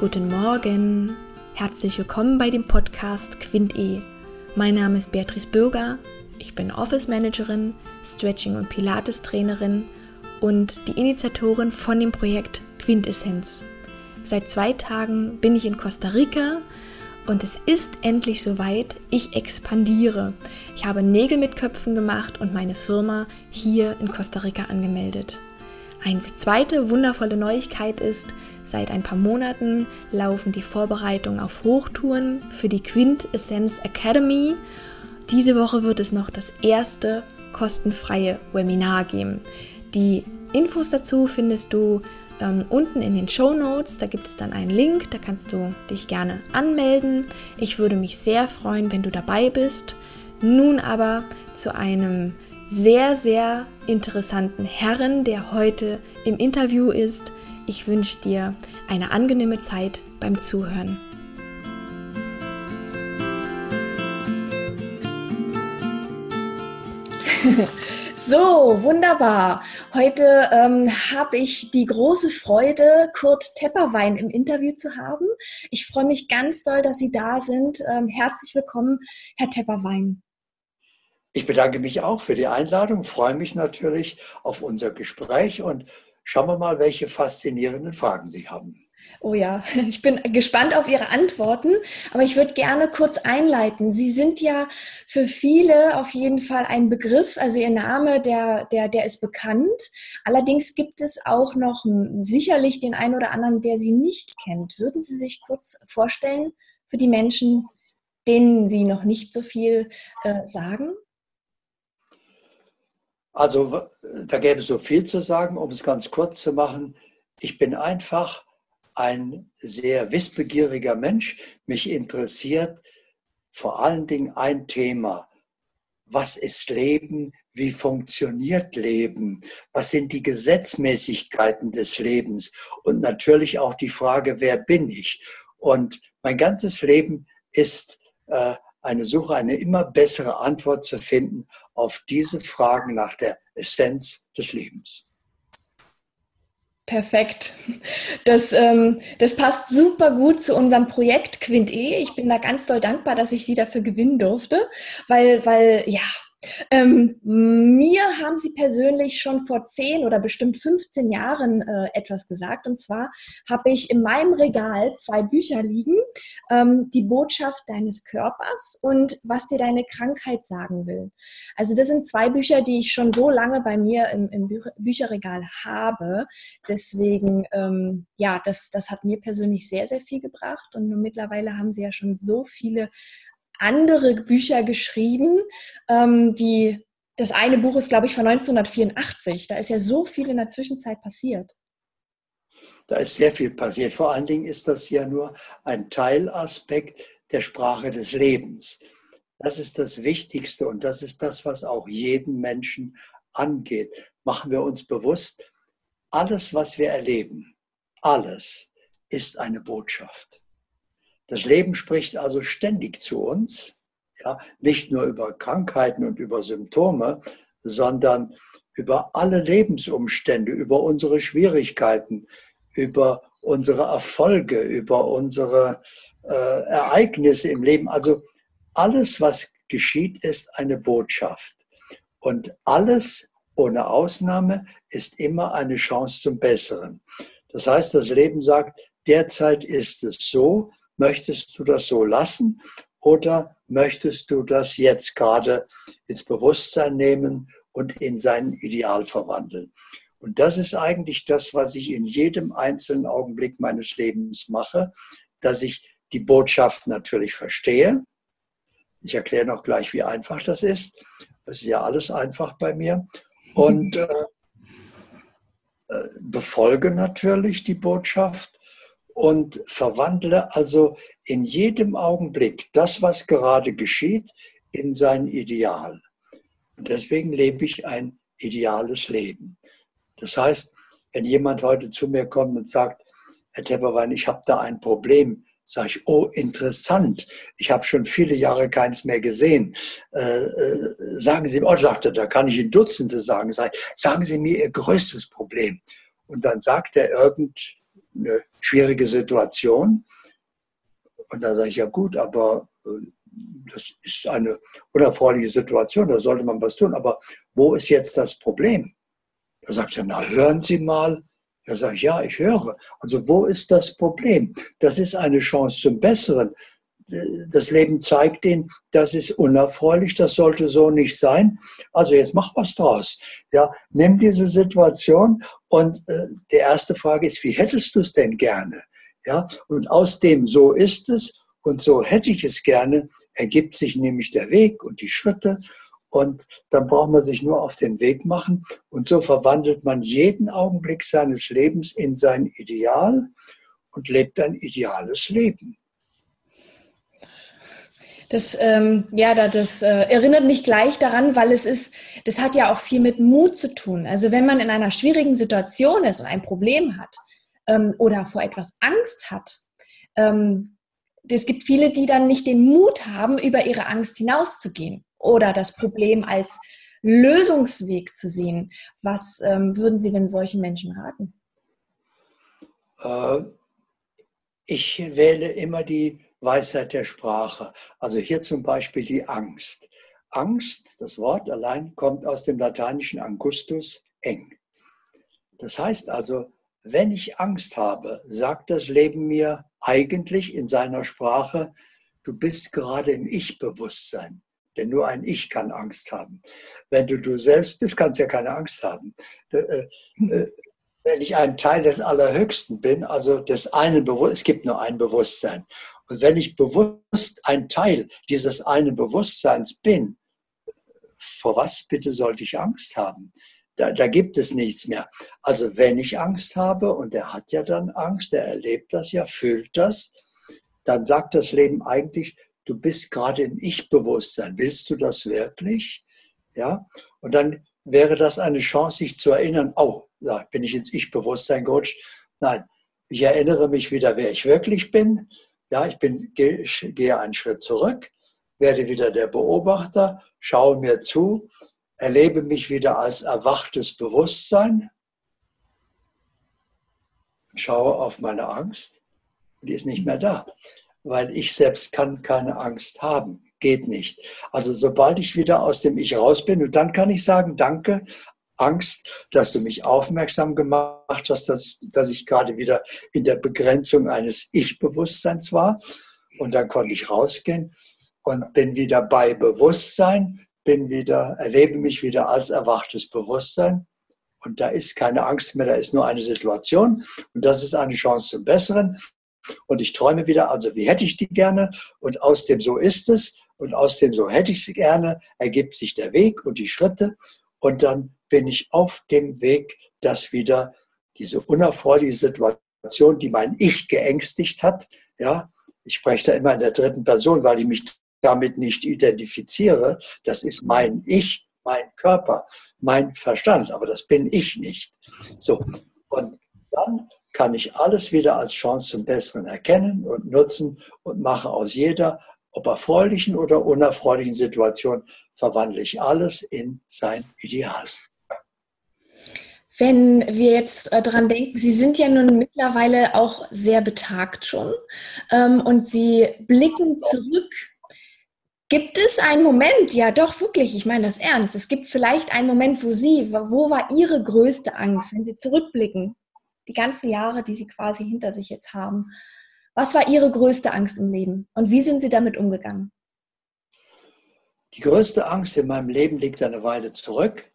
Guten Morgen, herzlich willkommen bei dem Podcast Quint-E. Mein Name ist Beatrice Bürger, ich bin Office Managerin, Stretching- und Pilates-Trainerin und die Initiatorin von dem Projekt Quintessenz. Seit 2 Tagen bin ich in Costa Rica und es ist endlich soweit, ich expandiere. Ich habe Nägel mit Köpfen gemacht und meine Firma hier in Costa Rica angemeldet. Eine zweite wundervolle Neuigkeit ist, seit ein paar Monaten laufen die Vorbereitungen auf Hochtouren für die Quintessenz Academy. Diese Woche wird es noch das erste kostenfreie Webinar geben. Die Infos dazu findest du unten in den Shownotes. Da gibt es dann einen Link, da kannst du dich gerne anmelden. Ich würde mich sehr freuen, wenn du dabei bist. Nun aber zu einem sehr, sehr interessanten Herren, der heute im Interview ist. Ich wünsche dir eine angenehme Zeit beim Zuhören. So, wunderbar. Heute habe ich die große Freude, Kurt Tepperwein im Interview zu haben. Ich freue mich ganz doll, dass Sie da sind. Herzlich willkommen, Herr Tepperwein. Ich bedanke mich auch für die Einladung, freue mich natürlich auf unser Gespräch und schauen wir mal, welche faszinierenden Fragen Sie haben. Oh ja, ich bin gespannt auf Ihre Antworten, aber ich würde gerne kurz einleiten. Sie sind ja für viele auf jeden Fall ein Begriff, also Ihr Name, der ist bekannt. Allerdings gibt es auch noch sicherlich den einen oder anderen, der Sie nicht kennt. Würden Sie sich kurz vorstellen für die Menschen, denen Sie noch nicht so viel sagen? Also da gäbe es so viel zu sagen, um es ganz kurz zu machen. Ich bin einfach ein sehr wissbegieriger Mensch. Mich interessiert vor allen Dingen ein Thema. Was ist Leben? Wie funktioniert Leben? Was sind die Gesetzmäßigkeiten des Lebens? Und natürlich auch die Frage, wer bin ich? Und mein ganzes Leben ist eine Suche, eine immer bessere Antwort zu finden auf diese Fragen nach der Essenz des Lebens. Perfekt. Das passt super gut zu unserem Projekt Quint-E. Ich bin da ganz doll dankbar, dass ich Sie dafür gewinnen durfte, weil ja, mir haben Sie persönlich schon vor 10 oder bestimmt 15 Jahren etwas gesagt. Und zwar habe ich in meinem Regal 2 Bücher liegen, die Botschaft deines Körpers und was dir deine Krankheit sagen will. Also das sind 2 Bücher, die ich schon so lange bei mir im Bücherregal habe. Deswegen, ja, das hat mir persönlich sehr, sehr viel gebracht. Und mittlerweile haben Sie ja schon so viele andere Bücher geschrieben. Das eine Buch ist, glaube ich, von 1984. Da ist ja so viel in der Zwischenzeit passiert. Da ist sehr viel passiert. Vor allen Dingen ist das ja nur ein Teilaspekt der Sprache des Lebens. Das ist das Wichtigste und das ist das, was auch jeden Menschen angeht. Machen wir uns bewusst, alles, was wir erleben, alles ist eine Botschaft. Das Leben spricht also ständig zu uns, ja, nicht nur über Krankheiten und über Symptome, sondern über alle Lebensumstände, über unsere Schwierigkeiten, über unsere Erfolge, über unsere Ereignisse im Leben. Also alles, was geschieht, ist eine Botschaft. Und alles ohne Ausnahme ist immer eine Chance zum Besseren. Das heißt, das Leben sagt, derzeit ist es so, möchtest du das so lassen oder möchtest du das jetzt gerade ins Bewusstsein nehmen und in sein Ideal verwandeln? Und das ist eigentlich das, was ich in jedem einzelnen Augenblick meines Lebens mache, dass ich die Botschaft natürlich verstehe. Ich erkläre noch gleich, wie einfach das ist. Das ist ja alles einfach bei mir. Und befolge natürlich die Botschaft und verwandle also in jedem Augenblick das, was gerade geschieht, in sein Ideal. Und deswegen lebe ich ein ideales Leben. Das heißt, wenn jemand heute zu mir kommt und sagt, Herr Tepperwein, ich habe da ein Problem, sage ich, oh, interessant, ich habe schon viele Jahre keins mehr gesehen. Sagen Sie, oh, sagt er, da kann ich Ihnen Dutzende sagen. Sagen Sie mir Ihr größtes Problem. Und dann sagt er eine schwierige Situation. Und da sage ich, ja gut, aber das ist eine unerfreuliche Situation, da sollte man was tun. Aber wo ist jetzt das Problem? Da sagt er, na hören Sie mal. Da sage ich, ja, ich höre. Also wo ist das Problem? Das ist eine Chance zum Besseren. Das Leben zeigt Ihnen, das ist unerfreulich, das sollte so nicht sein. Also jetzt mach was draus. Ja, nimm diese Situation und die erste Frage ist, wie hättest du es denn gerne? Ja, und aus dem so ist es und so hätte ich es gerne, ergibt sich nämlich der Weg und die Schritte. Und dann braucht man sich nur auf den Weg machen. Und so verwandelt man jeden Augenblick seines Lebens in sein Ideal und lebt ein ideales Leben. Das erinnert mich gleich daran, weil das hat ja auch viel mit Mut zu tun. Also wenn man in einer schwierigen Situation ist und ein Problem hat oder vor etwas Angst hat, es gibt viele, die dann nicht den Mut haben, über ihre Angst hinauszugehen oder das Problem als Lösungsweg zu sehen. Was würden Sie denn solchen Menschen raten? Ich wähle immer die Weisheit der Sprache. Also hier zum Beispiel die Angst. Angst, das Wort allein, kommt aus dem lateinischen Angustus, eng. Das heißt also, wenn ich Angst habe, sagt das Leben mir eigentlich in seiner Sprache, du bist gerade im Ich-Bewusstsein. Denn nur ein Ich kann Angst haben. Wenn du selbst bist, kannst du ja keine Angst haben. Wenn ich ein Teil des Allerhöchsten bin, also des einen Bewusstseins, es gibt nur ein Bewusstsein. Und wenn ich bewusst ein Teil dieses einen Bewusstseins bin, vor was bitte sollte ich Angst haben? Da gibt es nichts mehr. Also wenn ich Angst habe, und er hat ja dann Angst, er erlebt das ja, fühlt das, dann sagt das Leben eigentlich, du bist gerade im Ich-Bewusstsein. Willst du das wirklich? Ja? Und dann wäre das eine Chance, sich zu erinnern, oh, da bin ich ins Ich-Bewusstsein gerutscht. Nein, ich erinnere mich wieder, wer ich wirklich bin. Ja, ich gehe einen Schritt zurück, werde wieder der Beobachter, schaue mir zu, erlebe mich wieder als erwachtes Bewusstsein, schaue auf meine Angst, die ist nicht mehr da, weil ich selbst kann keine Angst haben, geht nicht. Also sobald ich wieder aus dem Ich raus bin, und dann kann ich sagen, danke, Angst, dass du mich aufmerksam gemacht hast, dass ich gerade wieder in der Begrenzung eines Ich-Bewusstseins war. Und dann konnte ich rausgehen und bin wieder bei Bewusstsein, erlebe mich wieder als erwachtes Bewusstsein. Und da ist keine Angst mehr, da ist nur eine Situation. Und das ist eine Chance zum Besseren. Und ich träume wieder, also wie hätte ich die gerne? Und aus dem so ist es und aus dem so hätte ich sie gerne, ergibt sich der Weg und die Schritte. Und dann bin ich auf dem Weg, dass wieder diese unerfreuliche Situation, die mein Ich geängstigt hat, ja, ich spreche da immer in der dritten Person, weil ich mich damit nicht identifiziere, das ist mein Ich, mein Körper, mein Verstand, aber das bin ich nicht. So, und dann kann ich alles wieder als Chance zum Besseren erkennen und nutzen und mache aus jeder, ob erfreulichen oder unerfreulichen Situation, verwandle ich alles in sein Ideal. Wenn wir jetzt daran denken, Sie sind ja nun mittlerweile auch sehr betagt schon und Sie blicken zurück. Gibt es einen Moment, ja doch wirklich, ich meine das ernst, es gibt vielleicht einen Moment, wo war Ihre größte Angst, wenn Sie zurückblicken, die ganzen Jahre, die Sie quasi hinter sich jetzt haben. Was war Ihre größte Angst im Leben und wie sind Sie damit umgegangen? Die größte Angst in meinem Leben liegt eine Weile zurück.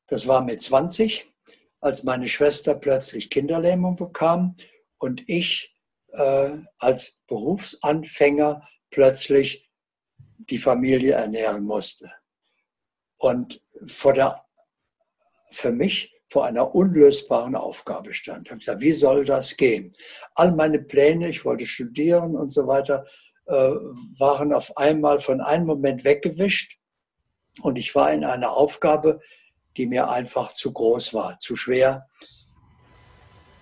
Das war mit 20, als meine Schwester plötzlich Kinderlähmung bekam und ich als Berufsanfänger plötzlich die Familie ernähren musste. Und für mich vor einer unlösbaren Aufgabe stand. Ich habe gesagt, wie soll das gehen? All meine Pläne, ich wollte studieren und so weiter, waren auf einmal von einem Moment weggewischt. Und ich war in einer Aufgabe, die mir einfach zu groß war, zu schwer.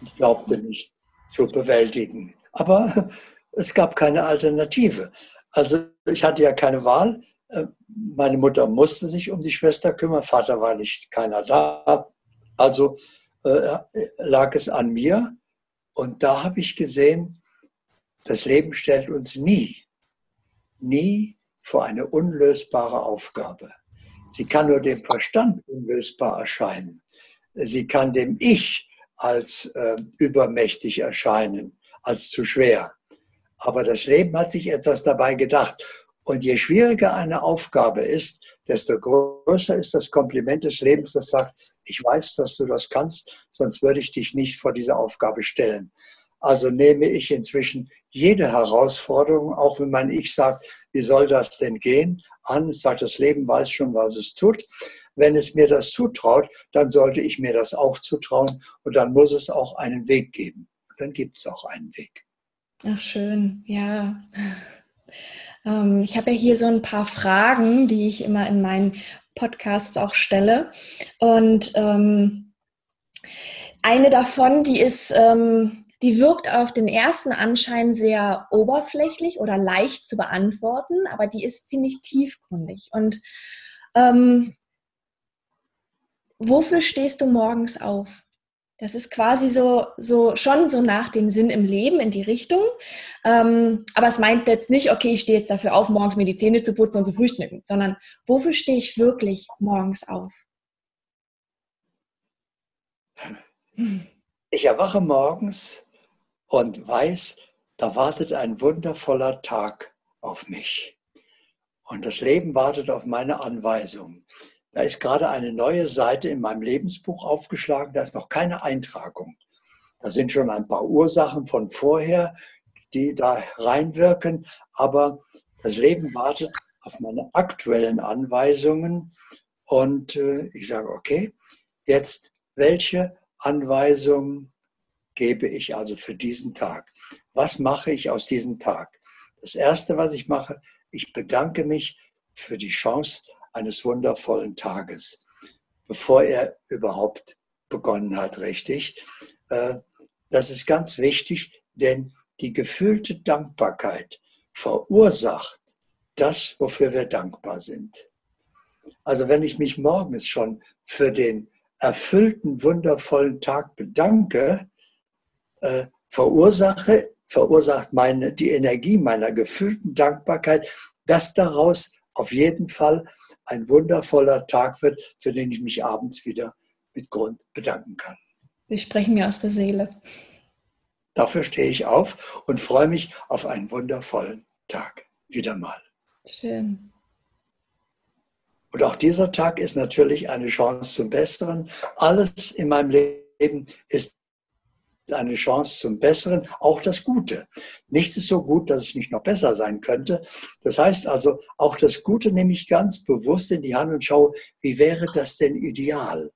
Ich glaubte nicht zu bewältigen. Aber es gab keine Alternative. Also ich hatte ja keine Wahl. Meine Mutter musste sich um die Schwester kümmern, Vater war nicht keiner da. Also lag es an mir, Und da habe ich gesehen, das Leben stellt uns nie vor eine unlösbare Aufgabe. Sie kann nur dem Verstand unlösbar erscheinen. Sie kann dem Ich als übermächtig erscheinen, als zu schwer. Aber das Leben hat sich etwas dabei gedacht. Und je schwieriger eine Aufgabe ist, desto größer ist das Kompliment des Lebens, das sagt, ich weiß, dass du das kannst, sonst würde ich dich nicht vor diese Aufgabe stellen. Also nehme ich inzwischen jede Herausforderung, auch wenn mein Ich sagt, wie soll das denn gehen, an. Es sagt, das Leben weiß schon, was es tut. Wenn es mir das zutraut, dann sollte ich mir das auch zutrauen und dann muss es auch einen Weg geben. Und dann gibt es auch einen Weg. Ach, schön, ja. Ich habe ja hier so ein paar Fragen, die ich immer in meinen Podcasts auch stelle. Und eine davon, die wirkt auf den ersten Anschein sehr oberflächlich oder leicht zu beantworten, aber die ist ziemlich tiefgründig. Und wofür stehst du morgens auf? Das ist quasi schon so nach dem Sinn im Leben in die Richtung. Aber es meint jetzt nicht, okay, ich stehe jetzt dafür auf, morgens mir die Zähne zu putzen und zu frühstücken, sondern wofür stehe ich wirklich morgens auf? Ich erwache morgens und weiß, da wartet ein wundervoller Tag auf mich. Und das Leben wartet auf meine Anweisung. Da ist gerade eine neue Seite in meinem Lebensbuch aufgeschlagen, da ist noch keine Eintragung. Da sind schon ein paar Ursachen von vorher, die da reinwirken, aber das Leben wartet auf meine aktuellen Anweisungen und ich sage, okay, jetzt welche Anweisungen gebe ich also für diesen Tag? Was mache ich aus diesem Tag? Das Erste, was ich mache, ich bedanke mich für die Chance eines wundervollen Tages, bevor er überhaupt begonnen hat, richtig. Das ist ganz wichtig, denn die gefühlte Dankbarkeit verursacht das, wofür wir dankbar sind. Also wenn ich mich morgens schon für den erfüllten, wundervollen Tag bedanke, verursacht die Energie meiner gefühlten Dankbarkeit, dass daraus auf jeden Fall ein wundervoller Tag wird, für den ich mich abends wieder mit Grund bedanken kann. Sie sprechen mir aus der Seele. Dafür stehe ich auf und freue mich auf einen wundervollen Tag. Wieder mal. Schön. Und auch dieser Tag ist natürlich eine Chance zum Besseren. Alles in meinem Leben ist eine Chance zum Besseren, auch das Gute. Nichts ist so gut, dass es nicht noch besser sein könnte. Das heißt also, auch das Gute nehme ich ganz bewusst in die Hand und schaue, wie wäre das denn ideal?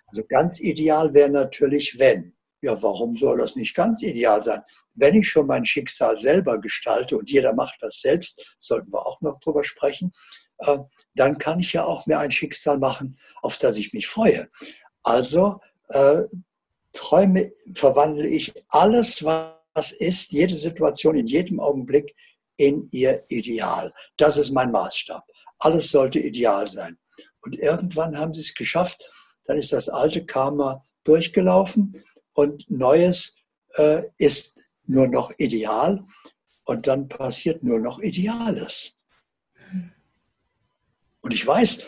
Also ganz ideal wäre natürlich, wenn. Ja, warum soll das nicht ganz ideal sein? Wenn ich schon mein Schicksal selber gestalte und jeder macht das selbst, sollten wir auch noch drüber sprechen, dann kann ich ja auch mir ein Schicksal machen, auf das ich mich freue. Also verwandle ich alles, was ist, jede Situation in jedem Augenblick in ihr Ideal. Das ist mein Maßstab. Alles sollte ideal sein. Und irgendwann haben sie es geschafft, dann ist das alte Karma durchgelaufen und Neues ist nur noch ideal und dann passiert nur noch Ideales. Und ich weiß,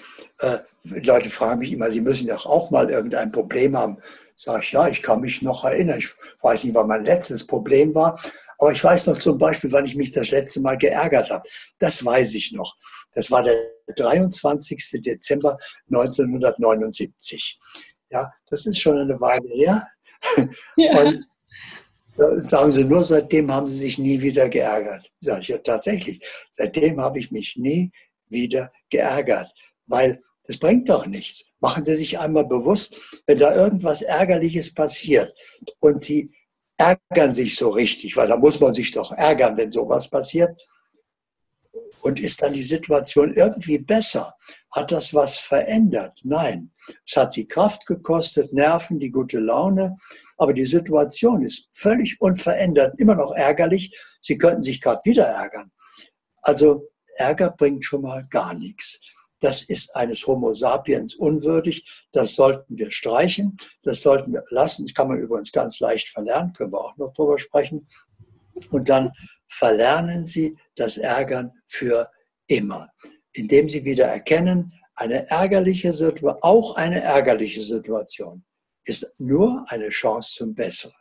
Leute fragen mich immer, sie müssen doch auch mal irgendein Problem haben. Sag ich, ja, ich kann mich noch erinnern. Ich weiß nicht, was mein letztes Problem war, aber ich weiß noch zum Beispiel, wann ich mich das letzte Mal geärgert habe. Das weiß ich noch. Das war der 23. Dezember 1979. Ja, das ist schon eine Weile her. Ja. Und sagen Sie nur, seitdem haben Sie sich nie wieder geärgert. Sag ich, ja, tatsächlich. Seitdem habe ich mich nie wieder geärgert, weil das bringt doch nichts. Machen Sie sich einmal bewusst, wenn da irgendwas Ärgerliches passiert und Sie ärgern sich so richtig, weil da muss man sich doch ärgern, wenn sowas passiert. Und ist dann die Situation irgendwie besser? Hat das was verändert? Nein. Es hat Sie Kraft gekostet, Nerven, die gute Laune, aber die Situation ist völlig unverändert, immer noch ärgerlich. Sie könnten sich gerade wieder ärgern. Also Ärger bringt schon mal gar nichts. das ist eines Homo sapiens unwürdig, das sollten wir streichen, das sollten wir lassen. Das kann man übrigens ganz leicht verlernen, können wir auch noch drüber sprechen. Und dann verlernen Sie das Ärgern für immer, indem Sie wieder erkennen, auch eine ärgerliche Situation ist nur eine Chance zum Besseren.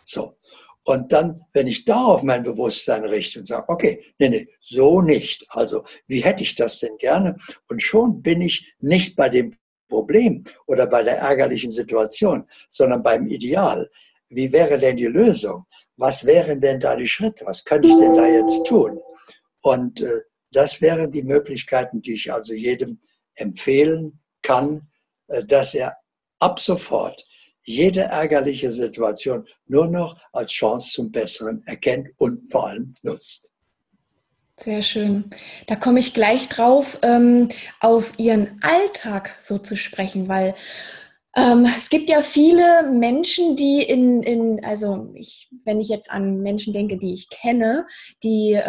So. Und dann, wenn ich darauf mein Bewusstsein richte und sage, okay, nee, so nicht. Also, wie hätte ich das denn gerne? Und schon bin ich nicht bei dem Problem oder bei der ärgerlichen Situation, sondern beim Ideal. Wie wäre denn die Lösung? Was wären denn da die Schritte? Was könnte ich denn da jetzt tun? Und das wären die Möglichkeiten, die ich also jedem empfehlen kann, dass er ab sofort jede ärgerliche Situation nur noch als Chance zum Besseren erkennt und vor allem nutzt. Sehr schön. Da komme ich gleich drauf, auf Ihren Alltag so zu sprechen, weil es gibt ja viele Menschen, die wenn ich jetzt an Menschen denke, die ich kenne, die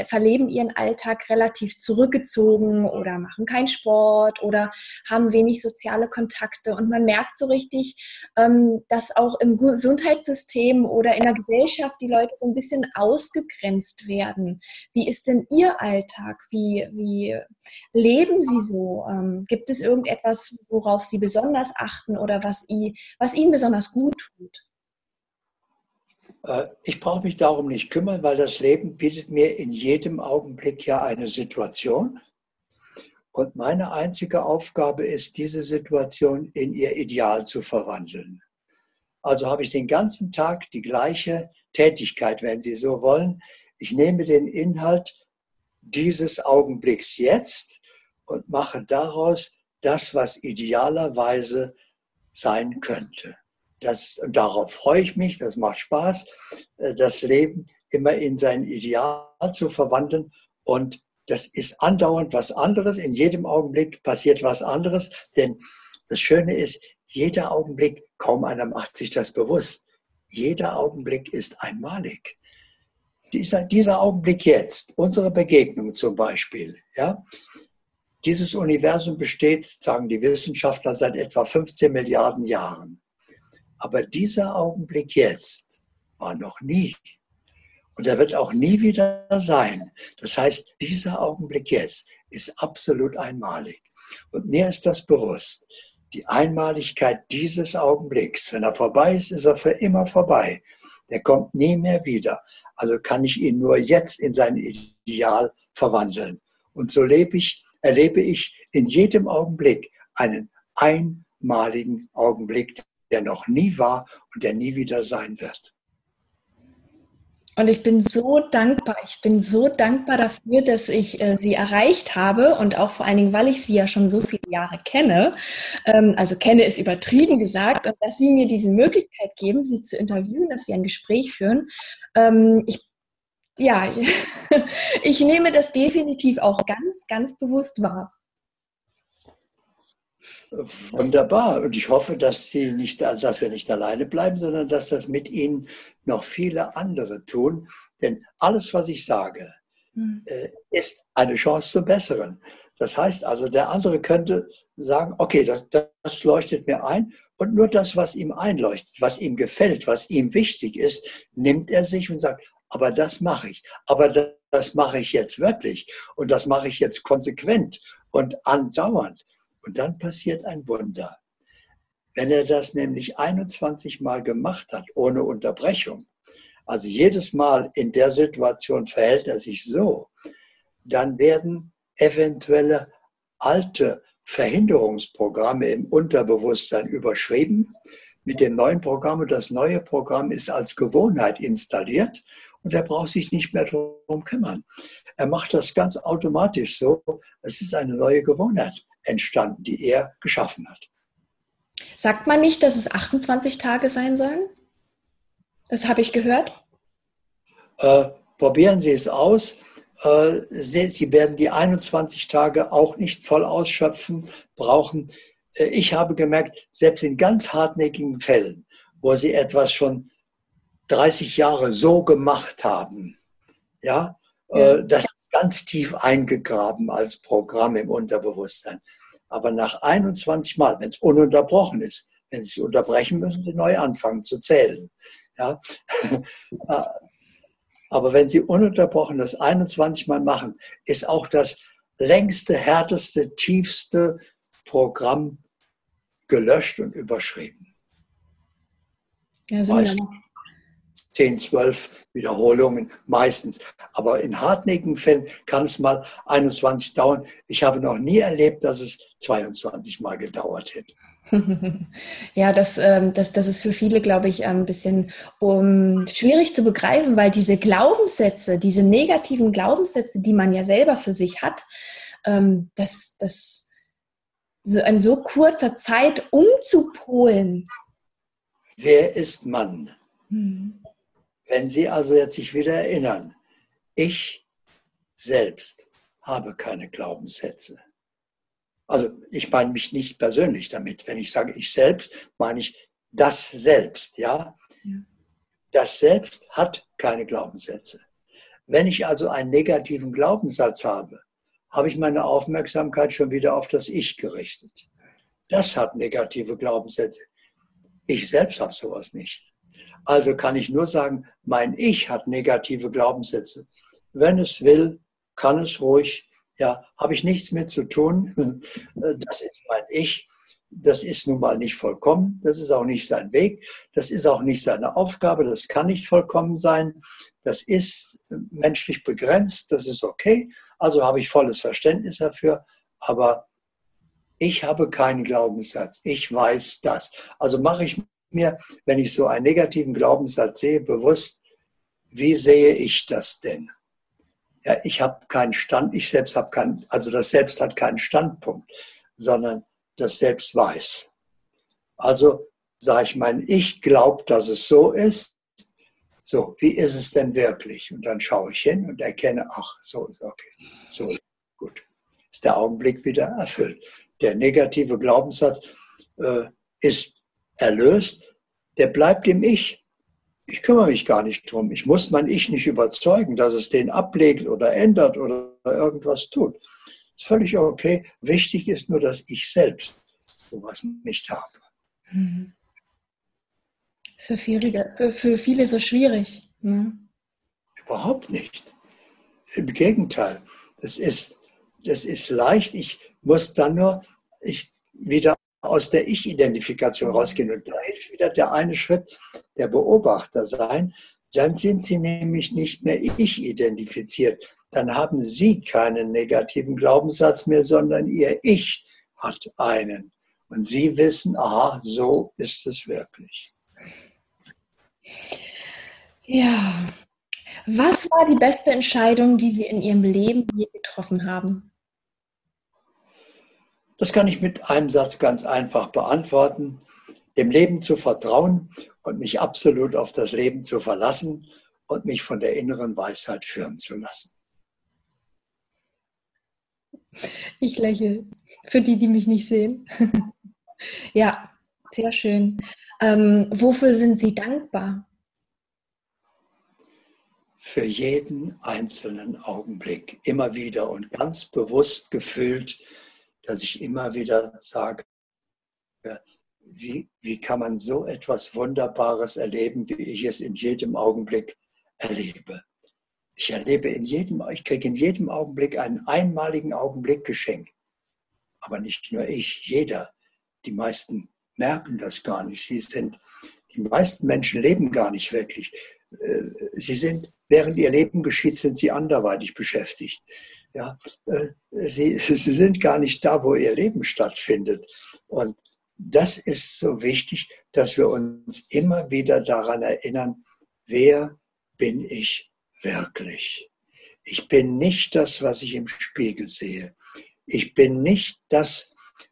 verleben ihren Alltag relativ zurückgezogen oder machen keinen Sport oder haben wenig soziale Kontakte. Und man merkt so richtig, dass auch im Gesundheitssystem oder in der Gesellschaft die Leute so ein bisschen ausgegrenzt werden. Wie ist denn Ihr Alltag? Wie leben Sie so? Gibt es irgendetwas, worauf Sie besonders achten oder was Ihnen besonders gut tut? Ich brauche mich darum nicht kümmern, weil das Leben bietet mir in jedem Augenblick ja eine Situation. Und meine einzige Aufgabe ist, diese Situation in ihr Ideal zu verwandeln. Also habe ich den ganzen Tag die gleiche Tätigkeit, wenn Sie so wollen. Ich nehme den Inhalt dieses Augenblicks jetzt und mache daraus das, was idealerweise sein könnte. Darauf freue ich mich, das macht Spaß, das Leben immer in sein Ideal zu verwandeln. Und das ist andauernd was anderes. In jedem Augenblick passiert was anderes. Denn das Schöne ist, jeder Augenblick, kaum einer macht sich das bewusst, jeder Augenblick ist einmalig. Dieser Augenblick jetzt, unsere Begegnung zum Beispiel, ja, dieses Universum besteht, sagen die Wissenschaftler, seit etwa 15 Milliarden Jahren. Aber dieser Augenblick jetzt war noch nie. Und er wird auch nie wieder sein. Das heißt, dieser Augenblick jetzt ist absolut einmalig. Und mir ist das bewusst. Die Einmaligkeit dieses Augenblicks, wenn er vorbei ist, ist er für immer vorbei. Der kommt nie mehr wieder. Also kann ich ihn nur jetzt in sein Ideal verwandeln. Und so erlebe ich in jedem Augenblick einen einmaligen Augenblick, der noch nie war und der nie wieder sein wird. Und ich bin so dankbar. Ich bin so dankbar dafür, dass ich Sie erreicht habe und auch vor allen Dingen, weil ich Sie ja schon so viele Jahre kenne. Also kenne ist übertrieben gesagt, und dass Sie mir diese Möglichkeit geben, Sie zu interviewen, dass wir ein Gespräch führen. Ich nehme das definitiv auch ganz, ganz bewusst wahr. Wunderbar. Und ich hoffe, dass wir nicht alleine bleiben, sondern dass das mit Ihnen noch viele andere tun. Denn alles, was ich sage, ist eine Chance zum Besseren. Das heißt also, der andere könnte sagen, okay, das leuchtet mir ein. Und nur das, was ihm einleuchtet, was ihm gefällt, was ihm wichtig ist, nimmt er sich und sagt, aber das mache ich. Aber das mache ich jetzt wirklich. Und das mache ich jetzt konsequent und andauernd. Und dann passiert ein Wunder. Wenn er das nämlich 21 Mal gemacht hat, ohne Unterbrechung, also jedes Mal in der Situation verhält er sich so, dann werden eventuelle alte Verhinderungsprogramme im Unterbewusstsein überschrieben mit dem neuen Programm. Und das neue Programm ist als Gewohnheit installiert und er braucht sich nicht mehr darum kümmern. Er macht das ganz automatisch so. Es ist eine neue Gewohnheit entstanden, die er geschaffen hat. Sagt man nicht, dass es 28 Tage sein sollen? Das habe ich gehört. Probieren Sie es aus. Sie werden die 21 Tage auch nicht voll ausschöpfen brauchen. Ich habe gemerkt, selbst in ganz hartnäckigen Fällen, wo Sie etwas schon 30 Jahre so gemacht haben, ja, Ja. Das ist ganz tief eingegraben als Programm im Unterbewusstsein. Aber nach 21 Mal, wenn es ununterbrochen ist, wenn Sie es unterbrechen, müssen Sie neu anfangen zu zählen. Ja? Aber wenn Sie ununterbrochen das 21 Mal machen, ist auch das längste, härteste, tiefste Programm gelöscht und überschrieben. Ja, sind wir Meistens 10, 12 Wiederholungen, meistens. Aber in hartnäckigen Fällen kann es mal 21 dauern. Ich habe noch nie erlebt, dass es 22 Mal gedauert hätte. Ja, das ist für viele, glaube ich, ein bisschen schwierig zu begreifen, weil diese Glaubenssätze, diese negativen Glaubenssätze, die man ja selber für sich hat, das so in so kurzer Zeit umzupolen. Wer ist Mann? Hm. Wenn Sie also jetzt sich wieder erinnern, ich selbst habe keine Glaubenssätze. Also ich meine mich nicht persönlich damit. Wenn ich sage ich selbst, meine ich das Selbst, ja? Ja. Das Selbst hat keine Glaubenssätze. Wenn ich also einen negativen Glaubenssatz habe, habe ich meine Aufmerksamkeit schon wieder auf das Ich gerichtet. Das hat negative Glaubenssätze. Ich selbst habe sowas nicht. Also kann ich nur sagen, mein Ich hat negative Glaubenssätze. Wenn es will, kann es ruhig. Ja, habe ich nichts mit zu tun. Das ist mein Ich. Das ist nun mal nicht vollkommen. Das ist auch nicht sein Weg. Das ist auch nicht seine Aufgabe. Das kann nicht vollkommen sein. Das ist menschlich begrenzt. Das ist okay. Also habe ich volles Verständnis dafür. Aber ich habe keinen Glaubenssatz. Ich weiß das. Also mache ich mir, wenn ich so einen negativen Glaubenssatz sehe, bewusst, wie sehe ich das denn? Ja, ich habe keinen Stand, ich selbst habe keinen, also das Selbst hat keinen Standpunkt, sondern das Selbst weiß. Also sage ich mein, ich glaube, dass es so ist. So, wie ist es denn wirklich? Und dann schaue ich hin und erkenne, ach, so ist okay. So, gut. Ist der Augenblick wieder erfüllt. Der negative Glaubenssatz ist erlöst, der bleibt im Ich. Ich kümmere mich gar nicht drum. Ich muss mein Ich nicht überzeugen, dass es den ablegt oder ändert oder irgendwas tut. Ist völlig okay. Wichtig ist nur, dass ich selbst sowas nicht habe. Ist für viele so schwierig. Ne? Überhaupt nicht. Im Gegenteil. Das ist leicht. Ich muss dann nur wieder aus der Ich-Identifikation rausgehen. Und da hilft wieder der eine Schritt, der Beobachter sein. Dann sind Sie nämlich nicht mehr ich-identifiziert. Dann haben Sie keinen negativen Glaubenssatz mehr, sondern Ihr Ich hat einen. Und Sie wissen, aha, so ist es wirklich. Ja. Was war die beste Entscheidung, die Sie in Ihrem Leben je getroffen haben? Das kann ich mit einem Satz ganz einfach beantworten. Dem Leben zu vertrauen und mich absolut auf das Leben zu verlassen und mich von der inneren Weisheit führen zu lassen. Ich lächle, für die, die mich nicht sehen. Ja, sehr schön. Wofür sind Sie dankbar? Für jeden einzelnen Augenblick, immer wieder und ganz bewusst gefühlt, dass ich immer wieder sage, wie kann man so etwas Wunderbares erleben, wie ich es in jedem Augenblick erlebe. Ich kriege in jedem Augenblick einen einmaligen Augenblick geschenkt. Aber nicht nur ich, jeder. Die meisten merken das gar nicht. Die meisten Menschen leben gar nicht wirklich. Während ihr Leben geschieht, sind sie anderweitig beschäftigt. Ja, sie sind gar nicht da, wo ihr Leben stattfindet. Und das ist so wichtig, dass wir uns immer wieder daran erinnern, wer bin ich wirklich? Ich bin nicht das, was ich im Spiegel sehe. Ich bin nicht das,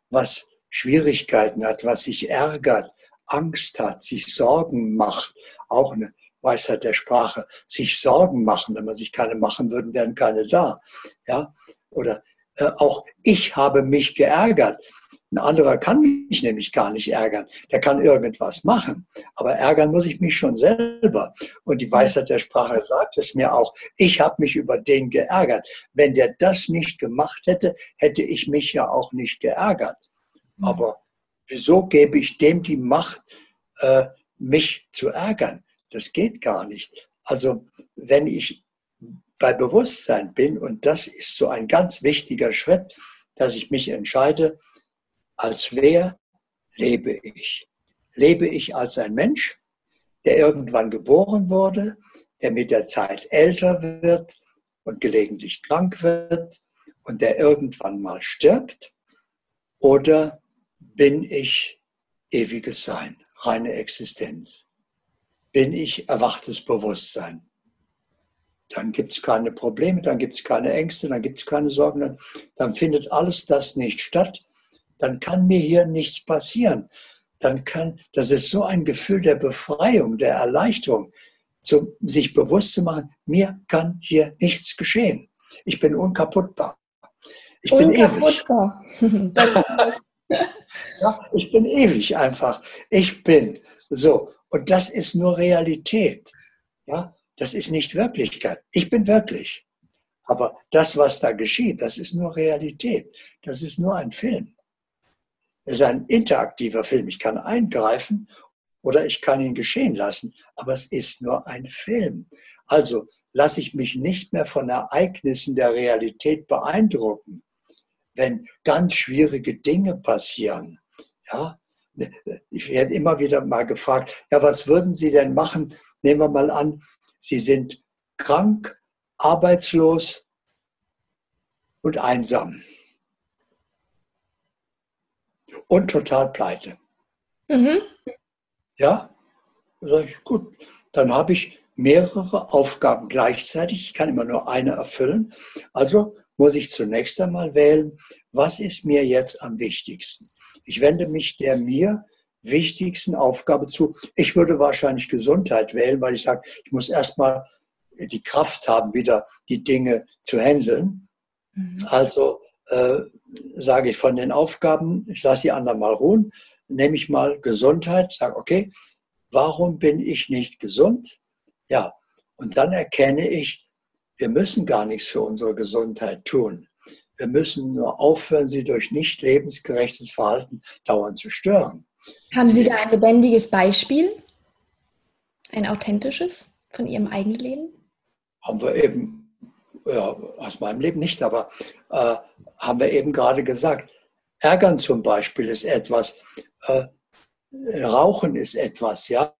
was Schwierigkeiten hat, was sich ärgert, Angst hat, sich Sorgen macht. Auch eine Weisheit der Sprache. Sich Sorgen machen, wenn man sich keine machen würde, wären keine da. Ja? Oder auch ich habe mich geärgert. Ein anderer kann mich nämlich gar nicht ärgern. Der kann irgendwas machen. Aber ärgern muss ich mich schon selber. Und die Weisheit der Sprache sagt es mir auch. Ich habe mich über den geärgert. Wenn der das nicht gemacht hätte, hätte ich mich ja auch nicht geärgert. Aber wieso gebe ich dem die Macht, mich zu ärgern? Das geht gar nicht. Also wenn ich bei Bewusstsein bin, und das ist so ein ganz wichtiger Schritt, dass ich mich entscheide, als wer lebe ich? Lebe ich als ein Mensch, der irgendwann geboren wurde, der mit der Zeit älter wird und gelegentlich krank wird und der irgendwann mal stirbt? Oder bin ich ewiges Sein, reine Existenz? Bin ich erwachtes Bewusstsein? Dann gibt es keine Probleme, dann gibt es keine Ängste, dann gibt es keine Sorgen, dann findet alles das nicht statt. Dann kann mir hier nichts passieren. Das ist so ein Gefühl der Befreiung, der Erleichterung, sich bewusst zu machen, mir kann hier nichts geschehen. Ich bin unkaputtbar. Ich bin ewig. Ja, ich bin ewig einfach. Ich bin so. Und das ist nur Realität. Ja, das ist nicht Wirklichkeit. Ich bin wirklich. Aber das, was da geschieht, das ist nur Realität. Das ist nur ein Film. Es ist ein interaktiver Film. Ich kann eingreifen oder ich kann ihn geschehen lassen. Aber es ist nur ein Film. Also lasse ich mich nicht mehr von Ereignissen der Realität beeindrucken. Wenn ganz schwierige Dinge passieren, ja, ich werde immer wieder mal gefragt, ja, was würden Sie denn machen? Nehmen wir mal an, Sie sind krank, arbeitslos und einsam und total pleite. Mhm. Ja, da sage ich, gut, dann habe ich mehrere Aufgaben gleichzeitig. Ich kann immer nur eine erfüllen. Also muss ich zunächst einmal wählen, was ist mir jetzt am wichtigsten? Ich wende mich der mir wichtigsten Aufgabe zu. Ich würde wahrscheinlich Gesundheit wählen, weil ich sage, ich muss erstmal die Kraft haben, wieder die Dinge zu handeln. Also sage ich von den Aufgaben, ich lasse die anderen mal ruhen, nehme ich mal Gesundheit, sage, okay, warum bin ich nicht gesund? Ja, und dann erkenne ich, wir müssen gar nichts für unsere Gesundheit tun. Wir müssen nur aufhören, sie durch nicht lebensgerechtes Verhalten dauernd zu stören. Haben Sie da ein lebendiges Beispiel? Ein authentisches von Ihrem eigenen Leben? Haben wir eben, ja, aus meinem Leben nicht, aber haben wir eben gerade gesagt. Ärgern zum Beispiel ist etwas, Rauchen ist etwas, ja.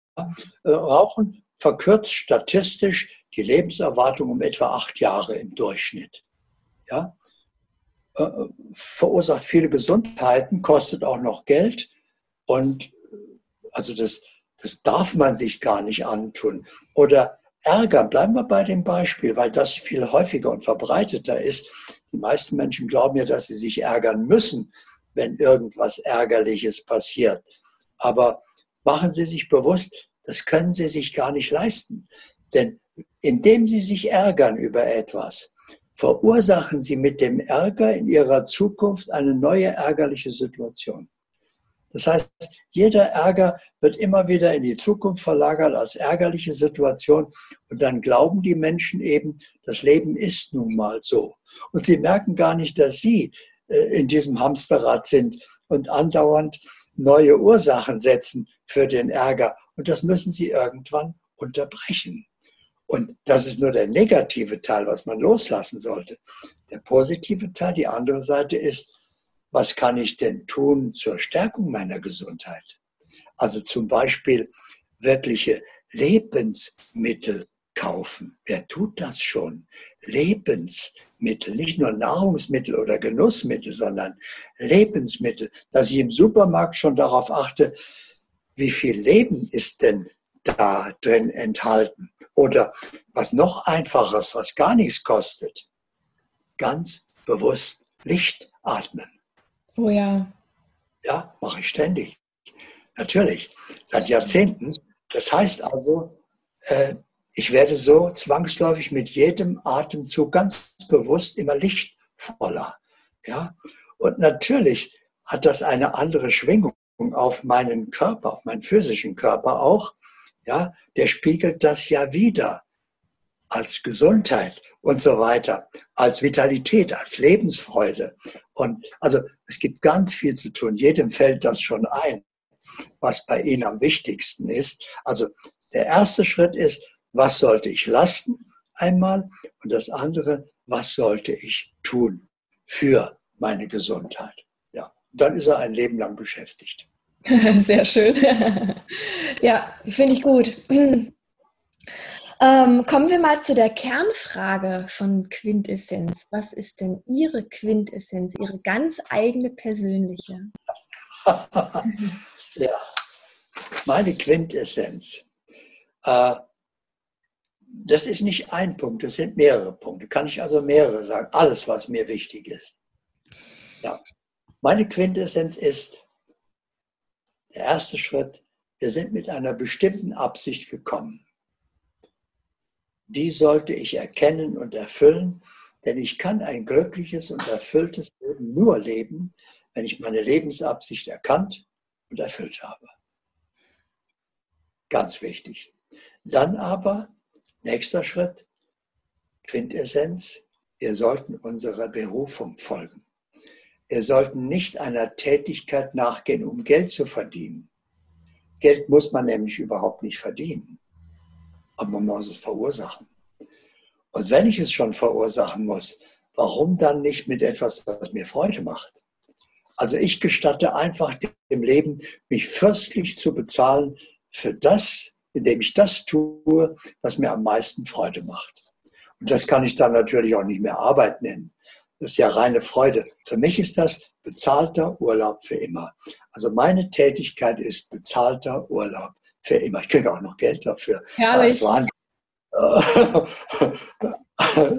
Rauchen verkürzt statistisch die Lebenserwartung um etwa 8 Jahre im Durchschnitt. Ja? Verursacht viele Gesundheiten, kostet auch noch Geld und also das darf man sich gar nicht antun. Oder Ärger, bleiben wir bei dem Beispiel, weil das viel häufiger und verbreiteter ist. Die meisten Menschen glauben ja, dass sie sich ärgern müssen, wenn irgendwas Ärgerliches passiert. Aber machen Sie sich bewusst, das können Sie sich gar nicht leisten. Denn indem Sie sich ärgern über etwas, verursachen Sie mit dem Ärger in Ihrer Zukunft eine neue ärgerliche Situation. Das heißt, jeder Ärger wird immer wieder in die Zukunft verlagert als ärgerliche Situation. Und dann glauben die Menschen eben, das Leben ist nun mal so. Und sie merken gar nicht, dass sie in diesem Hamsterrad sind und andauernd neue Ursachen setzen für den Ärger. Und das müssen sie irgendwann unterbrechen. Und das ist nur der negative Teil, was man loslassen sollte. Der positive Teil, die andere Seite ist, was kann ich denn tun zur Stärkung meiner Gesundheit? Also zum Beispiel wirkliche Lebensmittel kaufen. Wer tut das schon? Lebensmittel, nicht nur Nahrungsmittel oder Genussmittel, sondern Lebensmittel, dass ich im Supermarkt schon darauf achte, wie viel Leben ist denn da drin enthalten? Oder was noch Einfaches, was gar nichts kostet, ganz bewusst Licht atmen. Oh ja. Ja, mache ich ständig. Natürlich, seit Jahrzehnten. Das heißt also, ich werde so zwangsläufig mit jedem Atemzug ganz bewusst immer lichtvoller. Ja? Und natürlich hat das eine andere Schwingung auf meinen Körper, auf meinen physischen Körper auch. Ja, der spiegelt das ja wieder als Gesundheit und so weiter, als Vitalität, als Lebensfreude. Und also es gibt ganz viel zu tun. Jedem fällt das schon ein, was bei Ihnen am wichtigsten ist. Also der erste Schritt ist, was sollte ich lassen einmal? Und das andere, was sollte ich tun für meine Gesundheit? Ja, dann ist er ein Leben lang beschäftigt. Sehr schön. Ja, finde ich gut. Kommen wir mal zu der Kernfrage von Quintessenz. Was ist denn Ihre Quintessenz, Ihre ganz eigene persönliche? Ja, meine Quintessenz. Das ist nicht ein Punkt, das sind mehrere Punkte. Kann ich also mehrere sagen. Alles, was mir wichtig ist. Ja. Meine Quintessenz ist, der erste Schritt, wir sind mit einer bestimmten Absicht gekommen. Die sollte ich erkennen und erfüllen, denn ich kann ein glückliches und erfülltes Leben nur leben, wenn ich meine Lebensabsicht erkannt und erfüllt habe. Ganz wichtig. Dann aber, nächster Schritt, Quintessenz, wir sollten unserer Berufung folgen. Wir sollten nicht einer Tätigkeit nachgehen, um Geld zu verdienen. Geld muss man nämlich überhaupt nicht verdienen, aber man muss es verursachen. Und wenn ich es schon verursachen muss, warum dann nicht mit etwas, was mir Freude macht? Also ich gestatte einfach dem Leben, mich fürstlich zu bezahlen für das, indem ich das tue, was mir am meisten Freude macht. Und das kann ich dann natürlich auch nicht mehr Arbeit nennen. Das ist ja reine Freude. Für mich ist das bezahlter Urlaub für immer. Also meine Tätigkeit ist bezahlter Urlaub für immer. Ich kriege auch noch Geld dafür. Herrlich.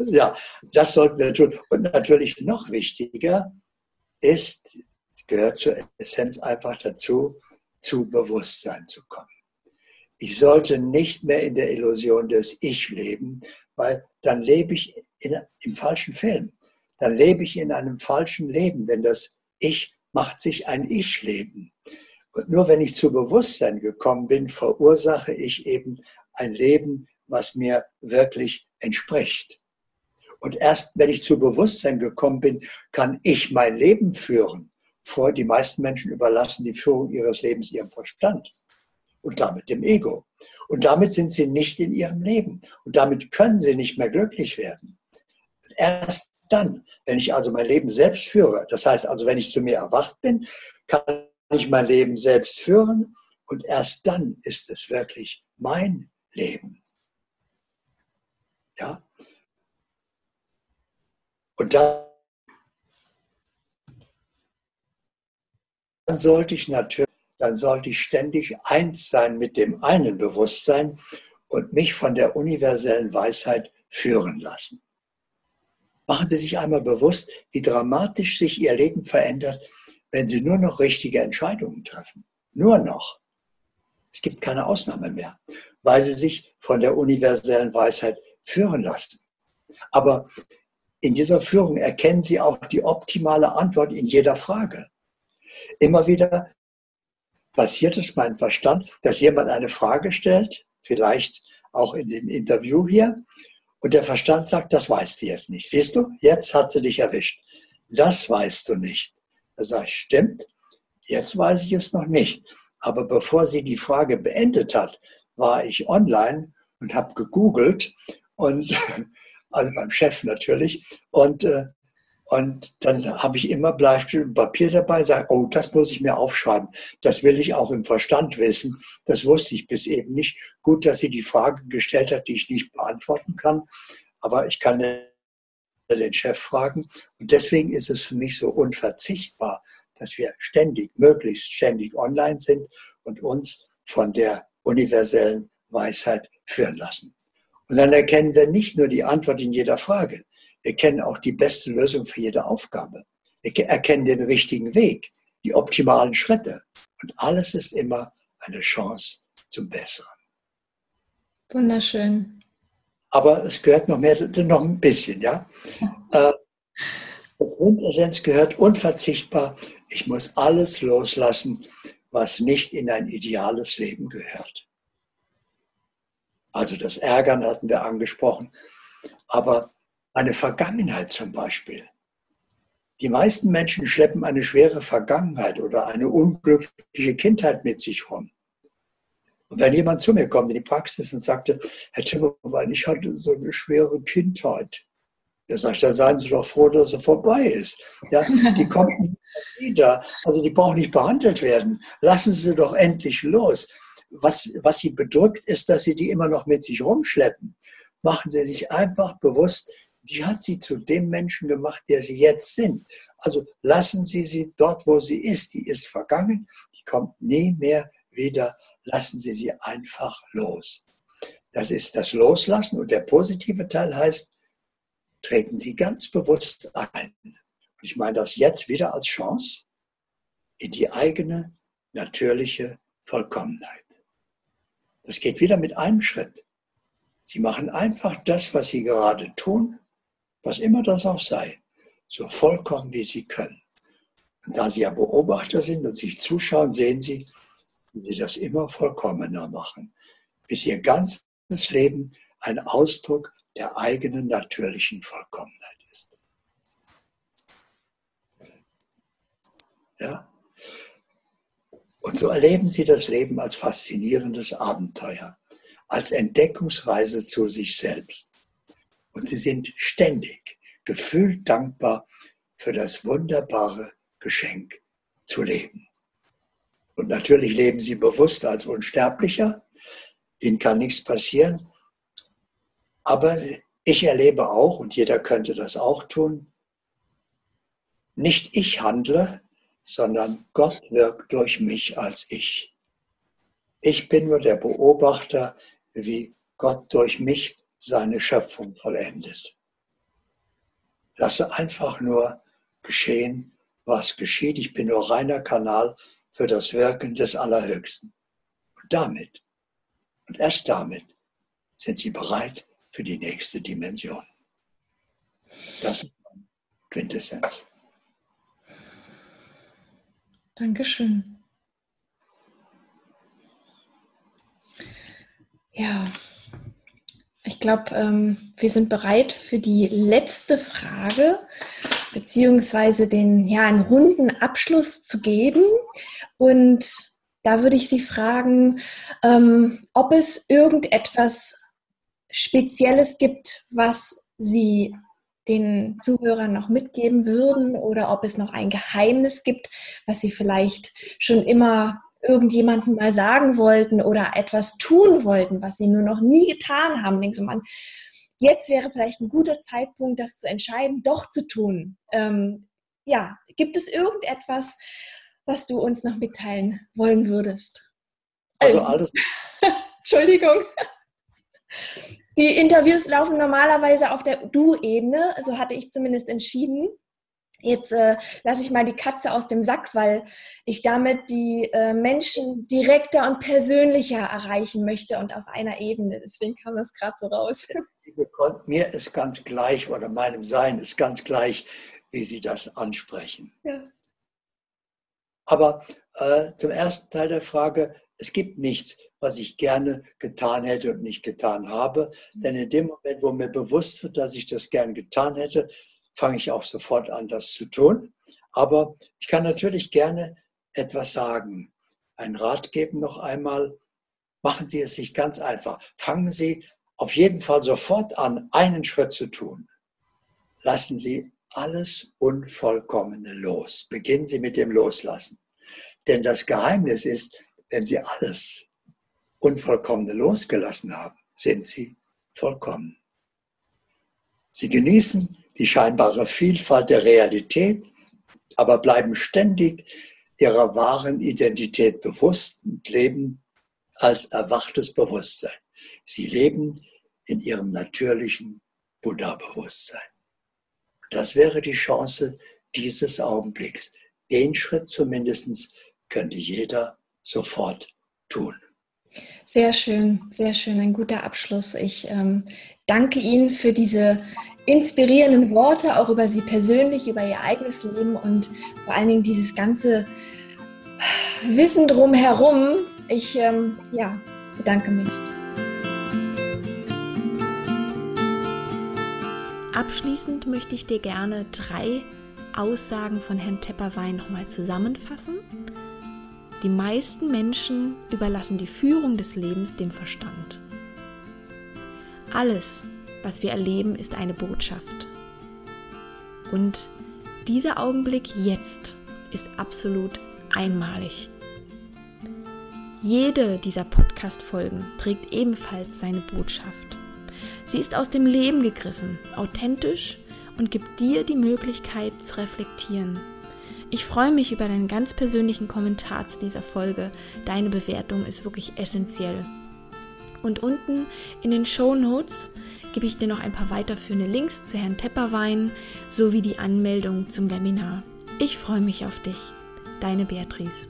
Ja, das sollten wir tun. Und natürlich noch wichtiger ist, es gehört zur Essenz einfach dazu, zu Bewusstsein zu kommen. Ich sollte nicht mehr in der Illusion des Ich leben, weil dann lebe ich im falschen Film. Dann lebe ich in einem falschen Leben, denn das Ich macht sich ein Ich-Leben. Und nur wenn ich zu Bewusstsein gekommen bin, verursache ich eben ein Leben, was mir wirklich entspricht. Und erst wenn ich zu Bewusstsein gekommen bin, kann ich mein Leben führen. Die meisten Menschen überlassen die Führung ihres Lebens ihrem Verstand und damit dem Ego. Und damit sind sie nicht in ihrem Leben. Und damit können sie nicht mehr glücklich werden. Erst dann, wenn ich also mein Leben selbst führe, das heißt also, wenn ich zu mir erwacht bin, kann ich mein Leben selbst führen und erst dann ist es wirklich mein Leben. Ja? Und dann sollte ich ständig eins sein mit dem einen Bewusstsein und mich von der universellen Weisheit führen lassen. Machen Sie sich einmal bewusst, wie dramatisch sich Ihr Leben verändert, wenn Sie nur noch richtige Entscheidungen treffen. Nur noch. Es gibt keine Ausnahme mehr, weil Sie sich von der universellen Weisheit führen lassen. Aber in dieser Führung erkennen Sie auch die optimale Antwort in jeder Frage. Immer wieder passiert es meinem Verstand, dass jemand eine Frage stellt, vielleicht auch in dem Interview hier, und der Verstand sagt, das weißt du jetzt nicht. Siehst du, jetzt hat sie dich erwischt. Das weißt du nicht. Da sage ich, stimmt, jetzt weiß ich es noch nicht. Aber bevor sie die Frage beendet hat, war ich online und habe gegoogelt, und, also beim Chef natürlich, und dann habe ich immer Bleistift und Papier dabei, sage, oh, das muss ich mir aufschreiben. Das will ich auch im Verstand wissen. Das wusste ich bis eben nicht. Gut, dass sie die Frage gestellt hat, die ich nicht beantworten kann. Aber ich kann den Chef fragen. Und deswegen ist es für mich so unverzichtbar, dass wir möglichst ständig online sind und uns von der universellen Weisheit führen lassen. Und dann erkennen wir nicht nur die Antwort in jeder Frage. Wir kennen auch die beste Lösung für jede Aufgabe. Wir erkennen den richtigen Weg, die optimalen Schritte. Und alles ist immer eine Chance zum Besseren. Wunderschön. Aber es gehört noch ein bisschen, ja. Zur Grundessenz gehört unverzichtbar, ich muss alles loslassen, was nicht in ein ideales Leben gehört. Also das Ärgern hatten wir angesprochen, aber eine Vergangenheit zum Beispiel. Die meisten Menschen schleppen eine schwere Vergangenheit oder eine unglückliche Kindheit mit sich rum. Und wenn jemand zu mir kommt in die Praxis und sagte, Herr Timmermann, ich hatte so eine schwere Kindheit, da sage ich, da seien Sie doch froh, dass sie vorbei ist. Ja, die kommt nicht wieder, also die braucht nicht behandelt werden. Lassen Sie sie doch endlich los. Was Sie bedrückt, ist, dass Sie die immer noch mit sich rumschleppen. Machen Sie sich einfach bewusst, die hat Sie zu dem Menschen gemacht, der Sie jetzt sind. Also lassen Sie sie dort, wo sie ist. Die ist vergangen, die kommt nie mehr wieder. Lassen Sie sie einfach los. Das ist das Loslassen und der positive Teil heißt, treten Sie ganz bewusst ein. Und ich meine das jetzt wieder als Chance in die eigene, natürliche Vollkommenheit. Das geht wieder mit einem Schritt. Sie machen einfach das, was Sie gerade tun, was immer das auch sei, so vollkommen wie Sie können. Und da Sie ja Beobachter sind und sich zuschauen, sehen Sie, wie Sie das immer vollkommener machen, bis Ihr ganzes Leben ein Ausdruck der eigenen natürlichen Vollkommenheit ist. Ja? Und so erleben Sie das Leben als faszinierendes Abenteuer, als Entdeckungsreise zu sich selbst. Und Sie sind ständig gefühlt dankbar für das wunderbare Geschenk zu leben. Und natürlich leben Sie bewusst als Unsterblicher. Ihnen kann nichts passieren. Aber ich erlebe auch, und jeder könnte das auch tun, nicht ich handle, sondern Gott wirkt durch mich als ich. Ich bin nur der Beobachter, wie Gott durch mich seine Schöpfung vollendet. Lasse einfach nur geschehen, was geschieht. Ich bin nur reiner Kanal für das Wirken des Allerhöchsten. Und damit, und erst damit, sind Sie bereit für die nächste Dimension. Das ist Quintessenz. Dankeschön. Ja, ich glaube, wir sind bereit für die letzte Frage, beziehungsweise einen runden Abschluss zu geben. Und da würde ich Sie fragen, ob es irgendetwas Spezielles gibt, was Sie den Zuhörern noch mitgeben würden oder ob es noch ein Geheimnis gibt, was Sie vielleicht schon immer irgendjemandem mal sagen wollten oder etwas tun wollten, was Sie nur noch nie getan haben. Denken Sie mal, jetzt wäre vielleicht ein guter Zeitpunkt, das zu entscheiden, doch zu tun. Gibt es irgendetwas, was du uns noch mitteilen wollen würdest? Also alles. Entschuldigung. Die Interviews laufen normalerweise auf der Du-Ebene, so hatte ich zumindest entschieden. Jetzt lasse ich mal die Katze aus dem Sack, weil ich damit die Menschen direkter und persönlicher erreichen möchte und auf einer Ebene. Deswegen kam das gerade so raus. Mir ist ganz gleich, oder meinem Sein ist ganz gleich, wie Sie das ansprechen. Ja. Aber zum ersten Teil der Frage, es gibt nichts, was ich gerne getan hätte und nicht getan habe. Denn in dem Moment, wo mir bewusst wird, dass ich das gern getan hätte, fange ich auch sofort an, das zu tun. Aber ich kann natürlich gerne etwas sagen. Einen Rat geben noch einmal. Machen Sie es sich ganz einfach. Fangen Sie auf jeden Fall sofort an, einen Schritt zu tun. Lassen Sie alles Unvollkommene los. Beginnen Sie mit dem Loslassen. Denn das Geheimnis ist, wenn Sie alles Unvollkommene losgelassen haben, sind Sie vollkommen. Sie genießen die scheinbare Vielfalt der Realität, aber bleiben ständig ihrer wahren Identität bewusst und leben als erwachtes Bewusstsein. Sie leben in ihrem natürlichen Buddha-Bewusstsein. Das wäre die Chance dieses Augenblicks. Den Schritt zumindest könnte jeder sofort tun. Sehr schön, ein guter Abschluss. Ich danke Ihnen für diese inspirierenden Worte, auch über Sie persönlich, über Ihr eigenes Leben und vor allen Dingen dieses ganze Wissen drumherum. Ich bedanke mich. Abschließend möchte ich dir gerne 3 Aussagen von Herrn Tepperwein nochmal zusammenfassen. Die meisten Menschen überlassen die Führung des Lebens dem Verstand. Alles, was wir erleben, ist eine Botschaft. Und dieser Augenblick jetzt ist absolut einmalig. Jede dieser Podcast-Folgen trägt ebenfalls seine Botschaft. Sie ist aus dem Leben gegriffen, authentisch und gibt dir die Möglichkeit zu reflektieren. Ich freue mich über deinen ganz persönlichen Kommentar zu dieser Folge. Deine Bewertung ist wirklich essentiell. Und unten in den Shownotes gebe ich dir noch ein paar weiterführende Links zu Herrn Tepperwein sowie die Anmeldung zum Webinar. Ich freue mich auf dich. Deine Beatrice.